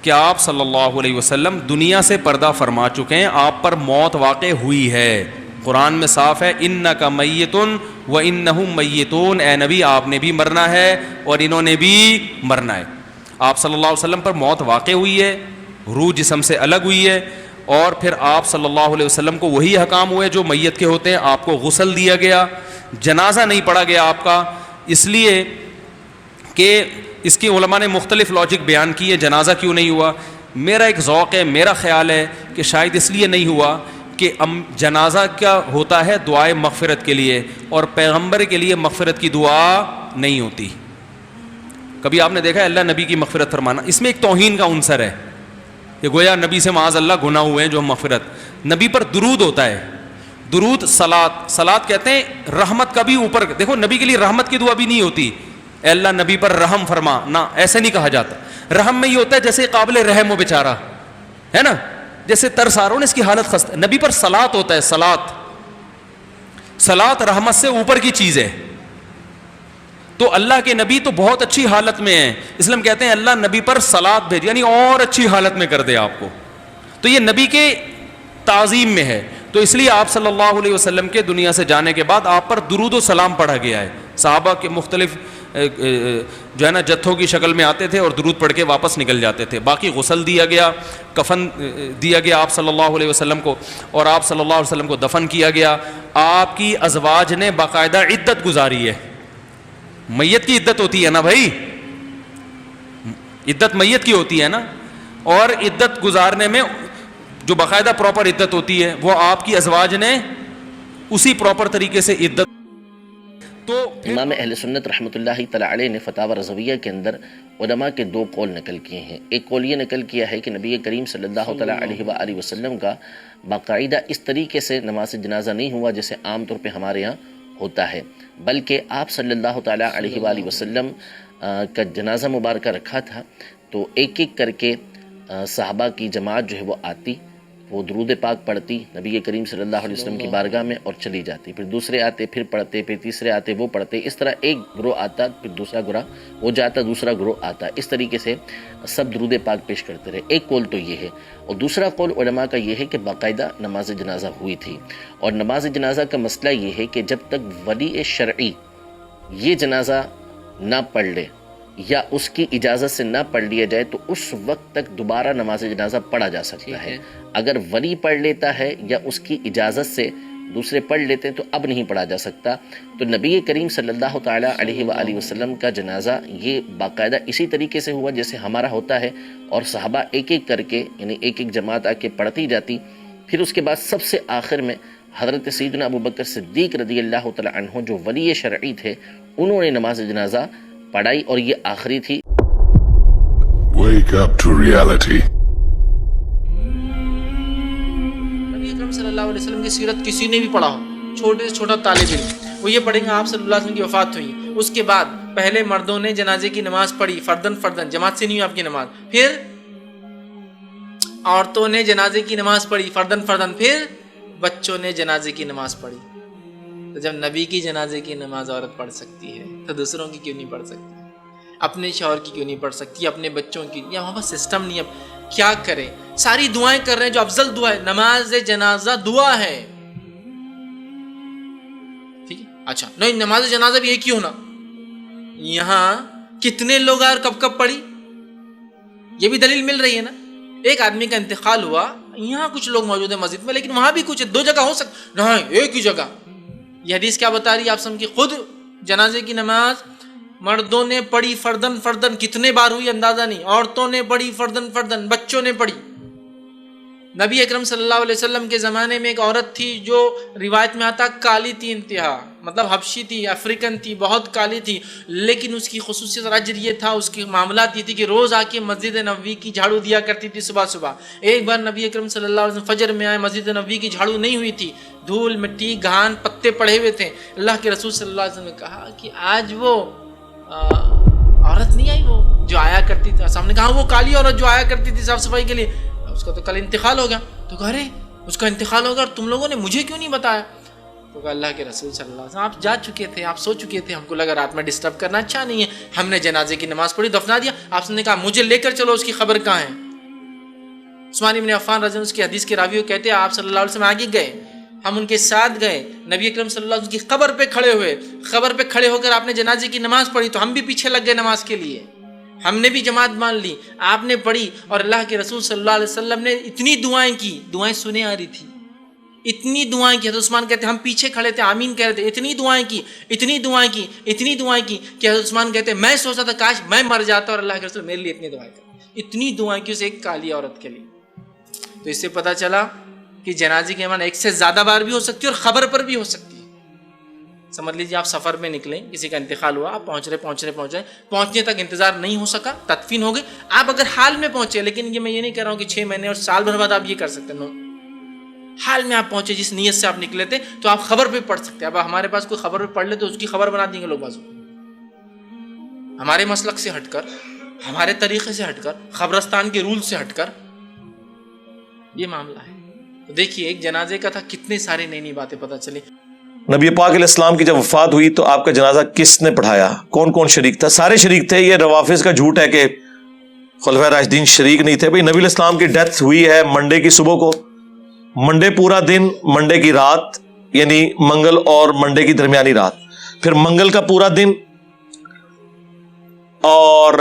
کہ آپ صلی اللہ علیہ وسلم دنیا سے پردہ فرما چکے ہیں, آپ پر موت واقع ہوئی ہے. قرآن میں صاف ہے انک میت و انہم میتون, اے نبی آپ نے بھی مرنا ہے اور انہوں نے بھی مرنا ہے. آپ صلی اللہ علیہ وسلم پر موت واقع ہوئی ہے, روح جسم سے الگ ہوئی ہے, اور پھر آپ صلی اللہ علیہ وسلم کو وہی احکام ہوئے جو میت کے ہوتے ہیں. آپ کو غسل دیا گیا, جنازہ نہیں پڑھا گیا آپ کا, اس لیے کہ اس کی علماء نے مختلف لاجک بیان کی ہے جنازہ کیوں نہیں ہوا. میرا ایک ذوق ہے, میرا خیال ہے کہ شاید اس لیے نہیں ہوا کہ جنازہ کیا ہوتا ہے دعائے مغفرت کے لیے, اور پیغمبر کے لیے مغفرت کی دعا نہیں ہوتی. کبھی آپ نے دیکھا ہے اللہ نبی کی مغفرت فرمانا؟ اس میں ایک توہین کا عنصر ہے کہ گویا نبی سے معاذ اللہ گناہ ہوئے ہیں جو مغفرت. نبی پر درود ہوتا ہے, درود صلات کہتے ہیں رحمت کا بھی اوپر. دیکھو نبی کے لیے رحمت کی دعا بھی نہیں ہوتی اے اللہ نبی پر رحم فرما, نہ ایسے نہیں کہا جاتا. رحم میں یہ ہوتا ہے جیسے قابل رحم ہو بیچارہ, ہے نا, جیسے ترس آ رہا ہو نا, اس کی حالت خستہ. نبی پر صلات ہوتا ہے, صلات رحمت سے اوپر کی چیز ہے. تو اللہ کے نبی تو بہت اچھی حالت میں ہیں, اس لیے ہم کہتے ہیں اللہ نبی پر صلات بھیج, یعنی اور اچھی حالت میں کر دے آپ کو. تو یہ نبی کے تعظیم میں ہے. تو اس لیے آپ صلی اللہ علیہ وسلم کے دنیا سے جانے کے بعد آپ پر درود و سلام پڑھا گیا ہے. صحابہ کے مختلف جو ہے نا جتھوں کی شکل میں آتے تھے اور درود پڑھ کے واپس نکل جاتے تھے. باقی غسل دیا گیا, کفن دیا گیا آپ صلی اللہ علیہ وسلم کو, اور آپ صلی اللہ علیہ وسلم کو دفن کیا گیا. آپ کی ازواج نے باقاعدہ عدت گزاری ہے. میت کی عدت ہوتی ہے نا بھائی, عدت میت کی ہوتی ہے نا, اور عدت گزارنے میں جو باقاعدہ پراپر عدت ہوتی ہے وہ آپ کی ازواج نے اسی پراپر طریقے سے عدت. تو امام اہل سنت رحمۃ اللہ تعالی علیہ نے فتاوی رضویہ کے اندر علماء کے دو قول نقل کیے ہیں. ایک قول یہ نقل کیا ہے کہ نبی کریم صلی اللہ تعالی علیہ وآلہ وسلم کا باقاعدہ اس طریقے سے نماز جنازہ نہیں ہوا جیسے عام طور پہ ہمارے یہاں ہوتا ہے, بلکہ آپ صلی اللہ تعالی علیہ وآلہ وسلم کا جنازہ مبارکہ رکھا تھا تو ایک ایک کر کے صحابہ کی جماعت جو ہے وہ آتی, وہ درود پاک پڑھتی نبی کریم صلی اللہ علیہ وسلم کی بارگاہ میں اور چلی جاتی. پھر دوسرے آتے, پھر پڑھتے, پھر تیسرے آتے, وہ پڑھتے. اس طرح ایک گروہ آتا, پھر دوسرا گروہ وہ جاتا, دوسرا گروہ آتا. اس طریقے سے سب درود پاک پیش کرتے رہے. ایک قول تو یہ ہے. اور دوسرا قول علماء کا یہ ہے کہ باقاعدہ نماز جنازہ ہوئی تھی. اور نماز جنازہ کا مسئلہ یہ ہے کہ جب تک ولی شرعی یہ جنازہ نہ پڑھ لے یا اس کی اجازت سے نہ پڑھ لیا جائے تو اس وقت تک دوبارہ نماز جنازہ پڑھا جا سکتا ہے. اگر ولی پڑھ لیتا ہے یا اس کی اجازت سے دوسرے پڑھ لیتے ہیں تو اب نہیں پڑھا جا سکتا. تو نبی کریم صلی اللہ تعالی علیہ وآلہ وسلم کا جنازہ یہ باقاعدہ اسی طریقے سے ہوا جیسے ہمارا ہوتا ہے, اور صحابہ ایک ایک کر کے یعنی ایک ایک جماعت آ کے پڑھتی جاتی. پھر اس کے بعد سب سے آخر میں حضرت سیدنا ابوبکر صدیق رضی اللہ تعالی عنہ جو ولی شرعی تھے انہوں نے نماز جنازہ پڑھائی, اور یہ آخری تھی. Wake up to reality. نبی اکرم صلی اللہ علیہ وسلم کی سیرت کسی نے بھی پڑھا ہو, چھوٹے سے چھوٹا طالب علم, وہ یہ پڑھیں گے آپ صلی اللہ علیہ وسلم کی وفات ہوئی, اس کے بعد پہلے مردوں نے جنازے کی نماز پڑھی فردن, جماعت سے نہیں ہوئی آپ کی نماز, پھر عورتوں نے جنازے کی نماز پڑھی فردن, پھر بچوں نے جنازے کی نماز پڑھی. تو جب نبی کی جنازے کی نماز عورت پڑھ سکتی ہے تو دوسروں کی کیوں نہیں پڑھ سکتی؟ اپنے شوہر کی کیوں نہیں پڑھ سکتی, اپنے بچوں کی؟ یا وہاں پر سسٹم نہیں. اب کیا کریں, ساری دعائیں کر رہے ہیں, جو افضل دعا ہے نماز جنازہ دعا ہے, ٹھیک ہے, اچھا نہیں نماز جنازہ بھی ایک ہی ہونا. یہاں کتنے لوگ آئے اور کب کب پڑھی, یہ بھی دلیل مل رہی ہے نا. ایک آدمی کا انتقال ہوا, یہاں کچھ لوگ موجود ہیں مسجد میں, لیکن وہاں بھی کچھ دو جگہ ہو سکتا نہیں, ایک ہی جگہ. یہ حدیث کیا بتا رہی ہے آپ سب کی؟ خود جنازے کی نماز مردوں نے پڑھی فردن, کتنے بار ہوئی اندازہ نہیں, عورتوں نے پڑھی فردن, بچوں نے پڑھی. نبی اکرم صلی اللہ علیہ وسلم کے زمانے میں ایک عورت تھی جو روایت میں آتا کالی تھی انتہا, مطلب حبشی تھی, افریقن تھی, بہت کالی تھی, لیکن اس کی خصوصیت اجر یہ تھا, اس کے معاملات یہ تھی کہ روز آ کے مسجد نبوی کی جھاڑو دیا کرتی تھی صبح. ایک بار نبی اکرم صلی اللہ علیہ وسلم فجر میں آئے, مسجد نبوی کی جھاڑو نہیں ہوئی تھی, دھول مٹی گھان پتے پڑے ہوئے تھے. اللہ کے رسول صلی اللہ علیہ وسلم نے کہا کہ آج وہ عورت نہیں آئی وہ جو آیا کرتی تھی. سامنے کہا وہ کالی عورت جو آیا کرتی تھی صاف صفائی کے لیے, اس کا تو کل انتقال ہو گیا. تو کہہ رہے اس کا انتقال ہو گیا اور تم لوگوں نے مجھے کیوں نہیں بتایا؟ تو کہا اللہ کے رسول صلی اللہ علیہ وسلم آپ جا چکے تھے, آپ سو چکے تھے, ہم کو لگا رات میں ڈسٹرب کرنا اچھا نہیں ہے, ہم نے جنازے کی نماز پڑھی, دفنا دیا. آپ نے کہا مجھے لے کر چلو, اس کی خبر کہاں ہے؟ عثمان ابن عفان رضی اللہ عنہ اس کی حدیث کے راوی کہتے ہیں آپ صلی اللہ علیہ وسلم آگے گئے, ہم ان کے ساتھ گئے, نبی اکرم صلی اللہ علیہ وسلم کی قبر پہ کھڑے ہوئے, قبر پہ کھڑے ہو کر آپ نے جنازے کی نماز پڑھی تو ہم بھی پیچھے لگ گئے نماز کے لیے, ہم نے بھی جماعت مان لی, آپ نے پڑھی اور اللہ کے رسول صلی اللہ علیہ وسلم نے اتنی دعائیں کی, دعائیں سنے آ رہی تھی, اتنی دعائیں کی. حضرت عثمان کہتے ہیں ہم پیچھے کھڑے تھے, آمین کہہ رہے تھے, اتنی دعائیں کی, اتنی دعائیں کی, اتنی دعائیں کی کہ حضرت عثمان کہتے ہیں میں سوچا تھا کاش میں مر جاتا اور اللہ کے رسول میرے لیے اتنی دعائیں کرتے, اتنی دعائیں کی اس ایک کالی عورت کے لیے. تو اس سے پتہ چلا کہ جنازے کی ایمان ایک سے زیادہ بار بھی ہو سکتی ہے اور خبر پر بھی ہو سکتی ہے. سمجھ لیجیے آپ سفر میں نکلیں, کسی کا انتقال ہوا, آپ پہنچ رہے, پہنچنے تک انتظار نہیں ہو سکا, تدفین ہو گئی, آپ اگر حال میں پہنچے, لیکن یہ میں یہ نہیں کہہ رہا ہوں کہ 6 مہینے اور سال بھر بعد آپ یہ کر سکتے ہیں, حال میں آپ پہنچے جس نیت سے آپ نکلے تھے تو آپ خبر پہ پڑھ سکتے ہیں. اب ہمارے پاس کوئی خبر پہ پڑھ لے تو اس کی خبر بنا دیں گے لوگ بازو, ہمارے مسلک سے ہٹ کر, ہمارے طریقے سے ہٹ کر, قبرستان کے رول سے ہٹ کر یہ معاملہ ہے. تو دیکھیے ایک جنازے کا تھا, کتنے سارے نئی نئی باتیں پتہ چلی. نبی پاک علیہ السلام کی جب وفات ہوئی تو آپ کا جنازہ کس نے پڑھایا, کون کون شریک تھا؟ سارے شریک تھے. یہ روافظ کا جھوٹ ہے کہ خلفائے راشدین شریک نہیں تھے. بھئی نبی علیہ السلام کی ڈیتھ ہوئی ہے منڈے کی صبح کو, منڈے پورا دن, منڈے کی رات یعنی منگل اور منڈے کی درمیانی رات, پھر منگل کا پورا دن اور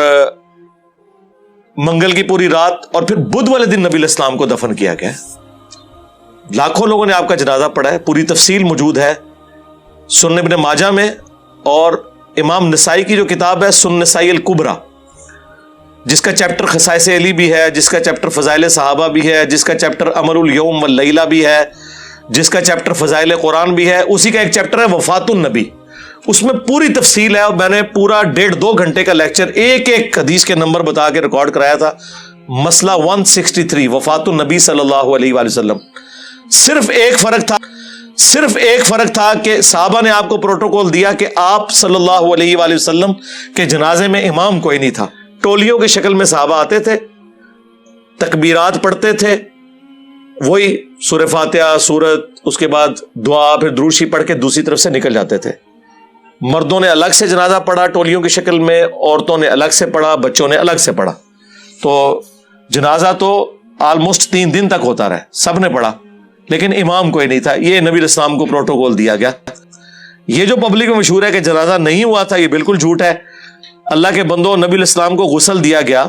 منگل کی پوری رات, اور پھر بدھ والے دن نبی علیہ السلام کو دفن کیا گیا. لاکھوں لوگوں نے آپ کا جنازہ پڑھا ہے, پوری تفصیل موجود ہے سنن ابن ماجہ میں, اور امام نسائی کی جو کتاب ہے سنن نسائی الکبریٰ, جس کا چیپٹر خصائص علی بھی ہے, جس کا چیپٹر فضائل صحابہ بھی ہے, جس کا چیپٹر امر الیوم واللیلہ بھی ہے, جس کا چیپٹر فضائل قرآن بھی ہے, اسی کا ایک چیپٹر ہے وفات النبی. اس میں پوری تفصیل ہے, اور میں نے پورا 1.5-2 گھنٹے کا لیکچر ایک ایک حدیث کے نمبر بتا کے ریکارڈ کرایا تھا. مسئلہ 163 وفات النبی صلی اللہ علیہ وآلہ وسلم. صرف ایک فرق تھا کہ صحابہ نے آپ کو پروٹوکول دیا کہ آپ صلی اللہ علیہ وآلہ وسلم کے جنازے میں امام کوئی نہیں تھا. ٹولیوں کی شکل میں صحابہ آتے تھے, تکبیرات پڑھتے تھے, وہی سورہ فاتحہ, سورت, اس کے بعد دعا, پھر درود شریف پڑھ کے دوسری طرف سے نکل جاتے تھے. مردوں نے الگ سے جنازہ پڑھا ٹولیوں کی شکل میں, عورتوں نے الگ سے پڑھا, بچوں نے الگ سے پڑھا. تو جنازہ تو آلموسٹ 3 دن تک ہوتا رہا, سب نے پڑھا, لیکن امام کوئی نہیں تھا. یہ نبی علیہ السلام کو پروٹوکول دیا گیا. یہ جو پبلک میں مشہور ہے کہ جنازہ نہیں ہوا تھا, یہ بالکل جھوٹ ہے. اللہ کے بندوں, نبی علیہ السلام کو غسل دیا گیا,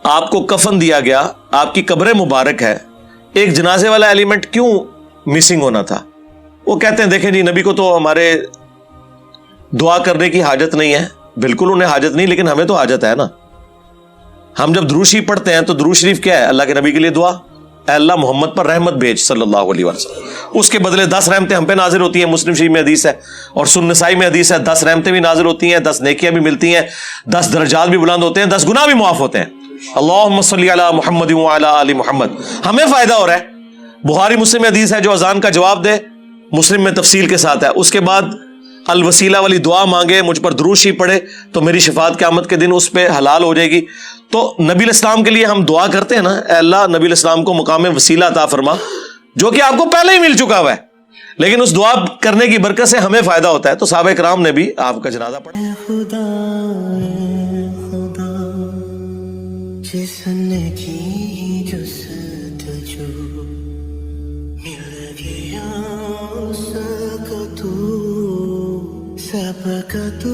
آپ کو کفن دیا گیا, آپ کی قبر مبارک ہے. ایک جنازے والا ایلیمنٹ کیوں مسنگ ہونا تھا؟ وہ کہتے ہیں دیکھیں جی نبی کو تو ہمارے دعا کرنے کی حاجت نہیں ہے. بالکل انہیں حاجت نہیں, لیکن ہمیں تو حاجت ہے نا. ہم جب درود شریف پڑھتے ہیں تو درود شریف کیا ہے؟ اللہ کے نبی کے لیے دعا, اے اللہ محمد پر رحمت بھیج صلی اللہ علیہ وسلم. اس کے بدلے 10 رحمتیں ہم پہ نازل ہوتی ہیں. مسلم شریف میں حدیث ہے اور سنن نسائی میں حدیث ہے, 10 رحمتیں بھی نازل ہوتی ہیں, 10 نیکیاں بھی ملتی ہیں, 10 درجات بھی بلند ہوتے ہیں, 10 گناہ بھی معاف ہوتے ہیں. اللہم صلی علی محمد وعلی آل محمد. ہمیں فائدہ ہو رہا ہے. بخاری مسلم میں حدیث ہے جو اذان کا جواب دے, مسلم میں تفصیل کے ساتھ ہے. اس کے بعد الوسیلہ والی دعا مانگے, مجھ پر درود شریف پڑھے تو میری شفاعت قیامت کے دن اس پہ حلال ہو جائے گی. تو نبی علیہ السلام کے لیے ہم دعا کرتے ہیں نا, اے اللہ نبی علیہ السلام کو مقام وسیلہ عطا فرما, جو کہ آپ کو پہلے ہی مل چکا ہوا ہے, لیکن اس دعا کرنے کی برکت سے ہمیں فائدہ ہوتا ہے. تو صحابہ کرام نے بھی آپ کا جنازہ پڑھا. خدا جس نے کی جستجو مل گیا اس کا تو سب کا تو